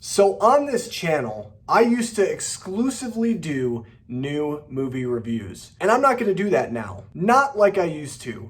So on this channel, I used to exclusively do new movie reviews. And I'm not going to do that now. Not like I used to.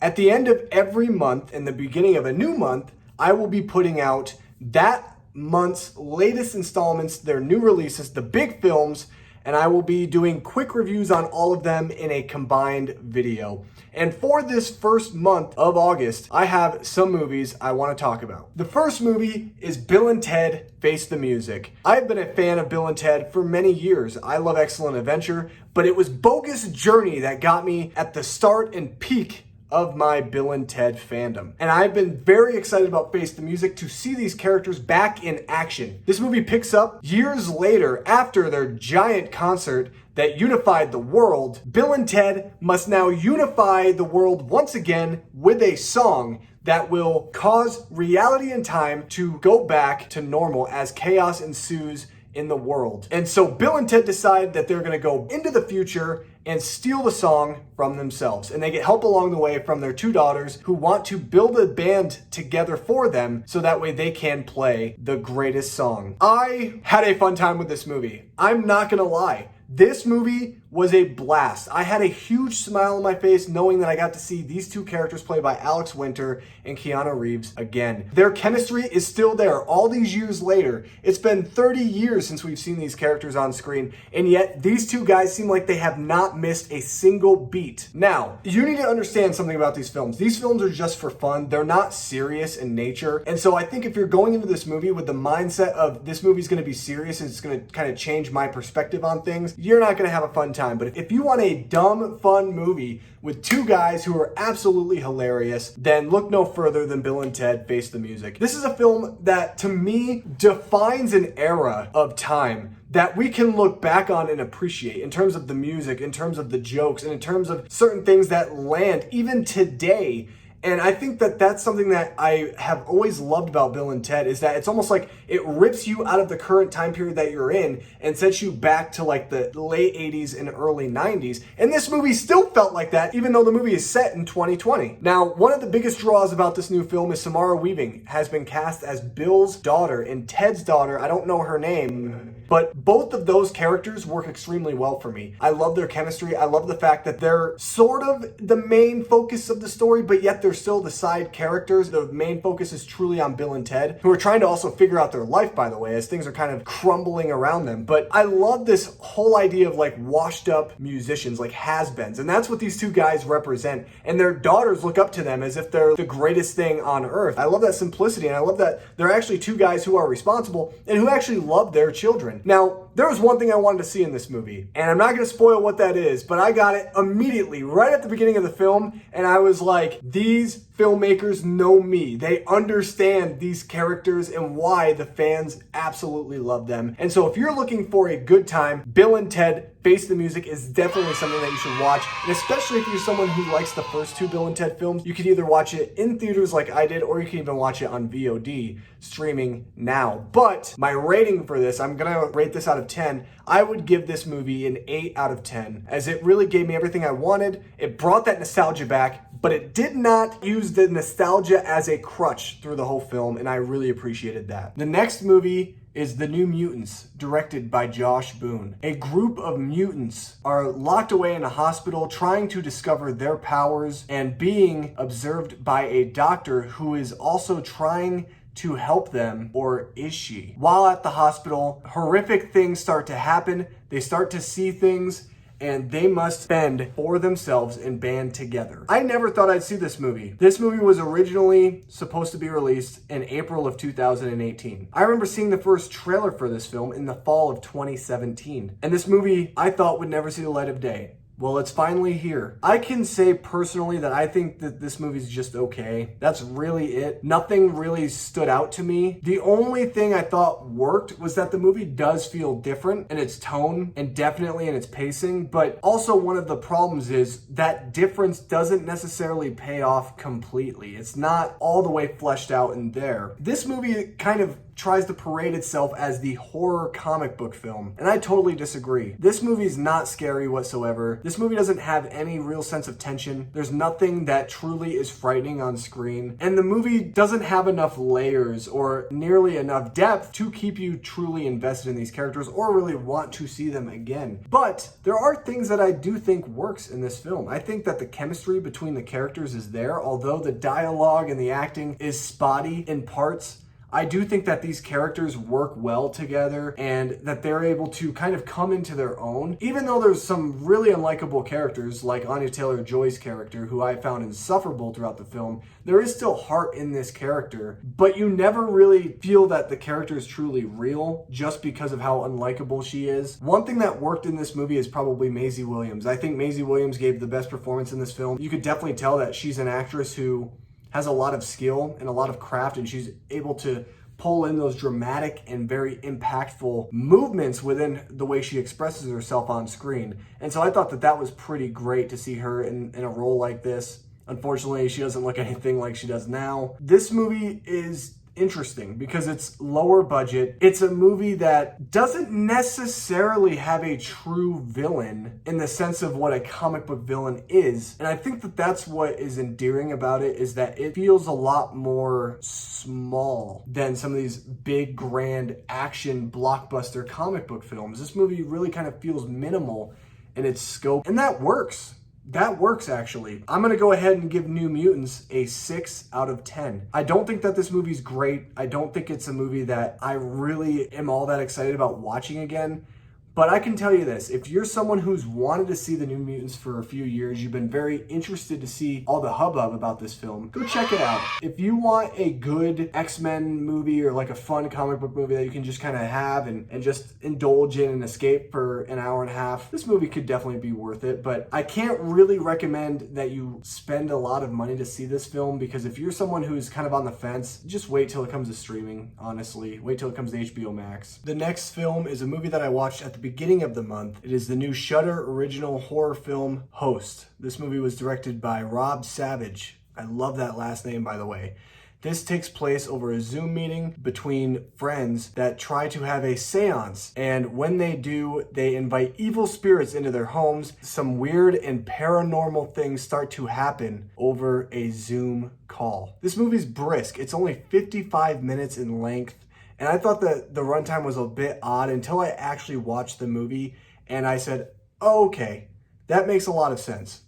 At the end of every month and the beginning of a new month, I will be putting out that month's latest installments, their new releases, the big films, and I will be doing quick reviews on all of them in a combined video. And for this first month of August, I have some movies I want to talk about. The first movie is Bill and Ted Face the Music. I've been a fan of Bill and Ted for many years. I love Excellent Adventure, but it was Bogus Journey that got me at the start and peak of my Bill and Ted fandom. And I've been very excited about Face the Music to see these characters back in action. This movie picks up years later after their giant concert that unified the world. Bill and Ted must now unify the world once again with a song that will cause reality and time to go back to normal as chaos ensues in the world. And so Bill and Ted decide that they're going to go into the future and steal the song from themselves. And they get help along the way from their two daughters who want to build a band together for them so that way they can play the greatest song. I had a fun time with this movie. I'm not going to lie. This movie was a blast. I had a huge smile on my face knowing that I got to see these two characters played by Alex Winter and Keanu Reeves again. Their chemistry is still there all these years later. It's been 30 years since we've seen these characters on screen, and yet these two guys seem like they have not missed a single beat. Now, you need to understand something about these films. These films are just for fun. They're not serious in nature. And so I think if you're going into this movie with the mindset of this movie's going to be serious and it's going to kind of change my perspective on things, you're not going to have a fun time. But if you want a dumb, fun movie with two guys who are absolutely hilarious, then look no further than Bill and Ted Face the Music. This is a film that, to me, defines an era of time that we can look back on and appreciate in terms of the music, in terms of the jokes, and in terms of certain things that land even today. And I think that that's something that I have always loved about Bill and Ted is that it's almost like it rips you out of the current time period that you're in and sets you back to like the late 80s and early 90s. And this movie still felt like that even though the movie is set in 2020. Now, one of the biggest draws about this new film is Samara Weaving has been cast as Bill's daughter and Ted's daughter. I don't know her name, but both of those characters work extremely well for me. I love their chemistry. I love the fact that they're sort of the main focus of the story, but yet they're still the side characters. The main focus is truly on Bill and Ted, who are trying to also figure out their life, by the way, as things are kind of crumbling around them. But I love this whole idea of like washed up musicians, like has-beens. And that's what these two guys represent. And their daughters look up to them as if they're the greatest thing on earth. I love that simplicity. And I love that they're actually two guys who are responsible and who actually love their children. Now, there was one thing I wanted to see in this movie, and I'm not going to spoil what that is, but I got it immediately, right at the beginning of the film, and I was like, these filmmakers know me. They understand these characters and why the fans absolutely love them. And so if you're looking for a good time, Bill and Ted Face the Music is definitely something that you should watch. And especially if you're someone who likes the first two Bill and Ted films, you could either watch it in theaters like I did, or you can even watch it on VOD streaming now. But my rating for this, I'm gonna rate this out of 10. I would give this movie an 8 out of 10, as it really gave me everything I wanted. It brought that nostalgia back, but it did not use the nostalgia as a crutch through the whole film, and I really appreciated that. The next movie is The New Mutants, directed by Josh Boone. A group of mutants are locked away in a hospital trying to discover their powers and being observed by a doctor who is also trying to help them, or is she? While at the hospital, horrific things start to happen. They start to see things, and they must fend for themselves and band together. I never thought I'd see this movie. This movie was originally supposed to be released in April of 2018. I remember seeing the first trailer for this film in the fall of 2017. And this movie I thought would never see the light of day. Well, it's finally here. I can say personally that I think that this movie's just okay. That's really it. Nothing really stood out to me. The only thing I thought worked was that the movie does feel different in its tone and definitely in its pacing, but also one of the problems is that difference doesn't necessarily pay off completely. It's not all the way fleshed out in there. This movie kind of tries to parade itself as the horror comic book film, and I totally disagree. This movie is not scary whatsoever. This movie doesn't have any real sense of tension. There's nothing that truly is frightening on screen, and the movie doesn't have enough layers or nearly enough depth to keep you truly invested in these characters or really want to see them again. But there are things that I do think works in this film. I think that the chemistry between the characters is there, although the dialogue and the acting is spotty in parts. I do think that these characters work well together and that they're able to kind of come into their own. Even though there's some really unlikable characters like Anya Taylor-Joy's character, who I found insufferable throughout the film, there is still heart in this character, but you never really feel that the character is truly real just because of how unlikable she is. One thing that worked in this movie is probably Maisie Williams. I think Maisie Williams gave the best performance in this film. You could definitely tell that she's an actress who has a lot of skill and a lot of craft, and she's able to pull in those dramatic and very impactful movements within the way she expresses herself on screen. And so I thought that that was pretty great to see her in a role like this. Unfortunately, she doesn't look anything like she does now. This movie is interesting because it's lower budget. It's a movie that doesn't necessarily have a true villain in the sense of what a comic book villain is. And I think that that's what is endearing about it, is that it feels a lot more small than some of these big, grand action blockbuster comic book films. This movie really kind of feels minimal in its scope, and that works. That works, actually. I'm going to go ahead and give New Mutants a 6 out of 10. I don't think that this movie's great. I don't think it's a movie that I really am all that excited about watching again. But I can tell you this, if you're someone who's wanted to see the New Mutants for a few years, you've been very interested to see all the hubbub about this film, go check it out. If you want a good X-Men movie or like a fun comic book movie that you can just kind of have and just indulge in and escape for an hour and a half, this movie could definitely be worth it. But I can't really recommend that you spend a lot of money to see this film, because if you're someone who's kind of on the fence, just wait till it comes to streaming, honestly. Wait till it comes to HBO Max. The next film is a movie that I watched at the beginning of the month. It is the new Shudder original horror film, Host. This movie was directed by Rob Savage. I love that last name, by the way. This takes place over a Zoom meeting between friends that try to have a seance. And when they do, they invite evil spirits into their homes. Some weird and paranormal things start to happen over a Zoom call. This movie's brisk. It's only 55 minutes in length. And I thought that the runtime was a bit odd until I actually watched the movie and I said, oh, okay, that makes a lot of sense.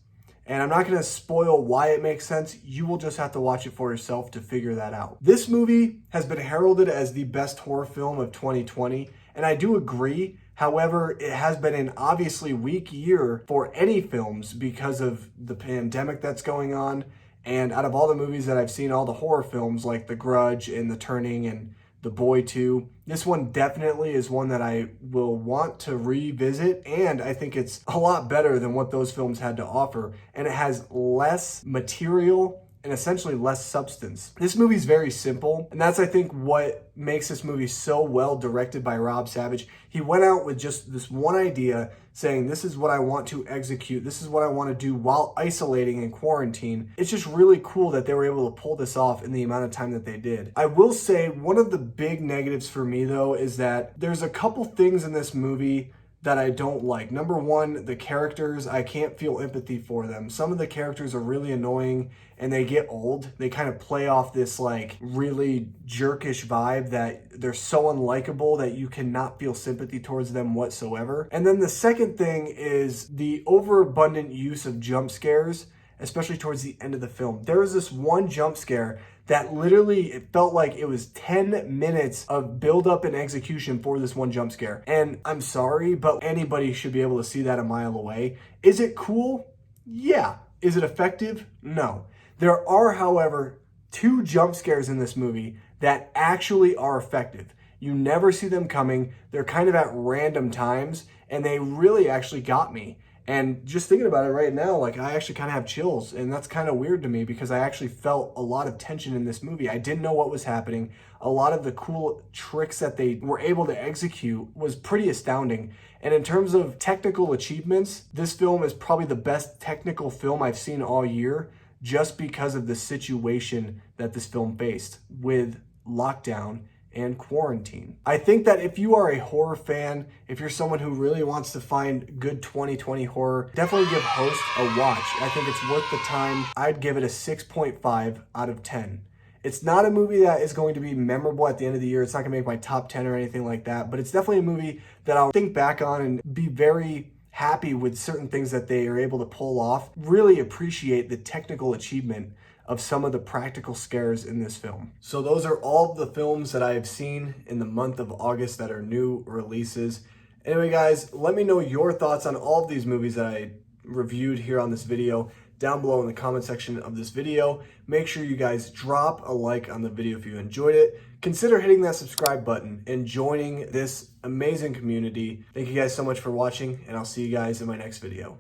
And I'm not going to spoil why it makes sense. You will just have to watch it for yourself to figure that out. This movie has been heralded as the best horror film of 2020, and I do agree. However, it has been an obviously weak year for any films because of the pandemic that's going on. And out of all the movies that I've seen, all the horror films like The Grudge and The Turning and The Boy 2, this one definitely is one that I will want to revisit, and I think it's a lot better than what those films had to offer, and it has less material and essentially less substance. This movie's very simple, and that's, I think, what makes this movie so well directed by Rob Savage. He went out with just this one idea, saying, this is what I want to execute, this is what I want to do while isolating in quarantine. It's just really cool that they were able to pull this off in the amount of time that they did. I will say, one of the big negatives for me, though, is that there's a couple things in this movie that I don't like. Number one, the characters, I can't feel empathy for them. Some of the characters are really annoying and they get old. They kind of play off this like really jerkish vibe that they're so unlikable that you cannot feel sympathy towards them whatsoever. And then the second thing is the overabundant use of jump scares, especially towards the end of the film. There was this one jump scare that literally, it felt like it was 10 minutes of build-up and execution for this one jump scare. And I'm sorry, but anybody should be able to see that a mile away. Is it cool? Yeah. Is it effective? No. There are, however, 2 jump scares in this movie that actually are effective. You never see them coming. They're kind of at random times, and they really actually got me. And just thinking about it right now, like I actually kind of have chills, and that's kind of weird to me because I actually felt a lot of tension in this movie. I didn't know what was happening. A lot of the cool tricks that they were able to execute was pretty astounding. And in terms of technical achievements, this film is probably the best technical film I've seen all year, just because of the situation that this film faced with lockdown and quarantine. I think that if you are a horror fan, if you're someone who really wants to find good 2020 horror, definitely give Host a watch. I think it's worth the time. I'd give it a 6.5 out of 10. It's not a movie that is going to be memorable at the end of the year. It's not gonna make my top 10 or anything like that, but it's definitely a movie that I'll think back on and be very happy with certain things that they are able to pull off. Really appreciate the technical achievement of some of the practical scares in this film. So those are all the films that I have seen in the month of August that are new releases. Anyway, guys, let me know your thoughts on all of these movies that I reviewed here on this video down below in the comment section of this video. Make sure you guys drop a like on the video if you enjoyed it. Consider hitting that subscribe button and joining this amazing community. Thank you guys so much for watching, and I'll see you guys in my next video.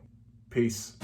Peace.